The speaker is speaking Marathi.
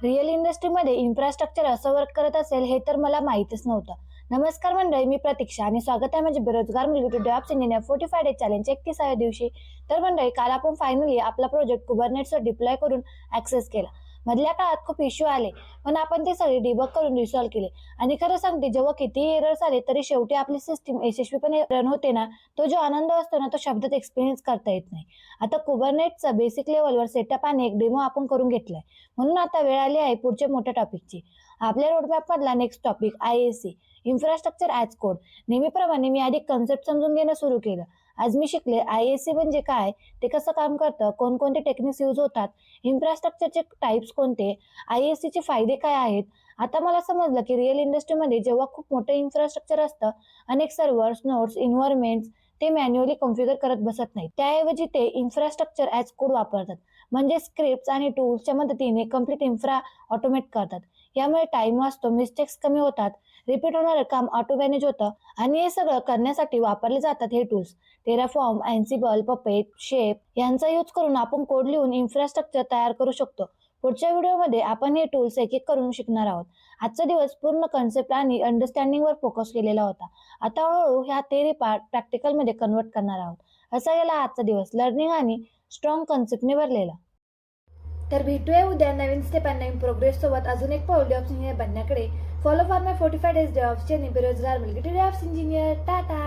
रिअल इंडस्ट्रीमध्ये इन्फ्रास्ट्रक्चर असं वर्क करत असेल हे तर मला माहितीच नव्हतं. नमस्कार मंडळी, मी प्रतीक्षा आणि स्वागत आहे माझे बेरोजगार मुलगी टू डेव्हऑप्स इंजिनियर 45 डेज चॅलेंज 31व्या दिवशी. तर मंडळी, काल आपण फायनली आपला प्रोजेक्ट कुबरनेट्सवर डिप्लॉय करून ॲक्सेस केला. मधल्या काळात खूप इश्यू आले, पण आपण ते सगळे डिबग करून रिसॉल्व्ह केले. आणि खरं सांगते, जेव्हा कितीही एरर्स आले तरी शेवटी आपली सिस्टीम यशस्वीपणे रन होते ना, तो जो आनंद असतो ना, तो शब्दात एक्सपिरियन्स करता येत नाही. आता कुबरनेट्सचा बेसिक लेवलवर सेटअप आणि एक डेमो आपण करून घेतलाय. म्हणून आता वेळ आली आहे पुढच्या मोठ्या टॉपिकची. आपल्या रोडमॅप मधला next topic IAC, infrastructure as code. नेहमीप्रमाणे मी आधी कन्सेप्ट समजून घेणं सुरू केलं. आज मी शिकले आयएसी म्हणजे काय, ते कसं काम करतं, कोणकोणते टेक्निक्स यूज होतात, इन्फ्रास्ट्रक्चरचे टाइप्स कोणते, आयएसीचे फायदे काय आहेत. आता मला समजलं की रिअल इंडस्ट्रीमध्ये जेव्हा खूप मोठं इन्फ्रास्ट्रक्चर असतं, अनेक सर्व्हर्स, नोड्स, इन्व्हायरमेंट्स, ते मॅन्युअली कॉन्फिगर करत बसत नाहीत. त्याऐवजी ते इन्फ्रास्ट्रक्चर ॲज कोड वापरतात. म्हणजे स्क्रिप्ट्स आणि टूल्सच्या मदतीने कम्प्लीट इन्फ्रा ऑटोमेट करतात. यामुळे टाइम वाचतो, मिस्टेक्स कमी होतात, रिपीट होणारं काम ऑटो मॅनेज होतं. आणि हे सगळं करण्यासाठी वापरले जातात हे टूल्स. टेराफॉर्म, अँसिबल, पपेट, शेप यांचा यूज करून आपण कोड लिहून इन्फ्रास्ट्रक्चर तयार करू शकतो. पुढच्या व्हिडिओमध्ये आपण हे टूल्स एक एक करून शिकणार आहोत. आजचा दिवस पूर्ण कन्सेप्ट आणि अंडरस्टँडिंगवर फोकस केलेला होता. आता हळूहळू ह्या थेअरी पार्ट प्रॅक्टिकलमध्ये कन्वर्ट करणार आहोत. असा गेला आजचा दिवस लर्निंग आणि स्ट्रॉंग कन्सेप्टने भरलेला. तर भेटूया उद्या नवीन स्टेप आणि नवीन प्रोग्रेस सोबत अजून एक पाऊल डेव्हऑप्स इंजिनियर बनण्याकडे. Follow for my 45 days DevOps journey बेरोजगार मुलगी टू डेव्हऑप्स इंजिनियर. टाटा.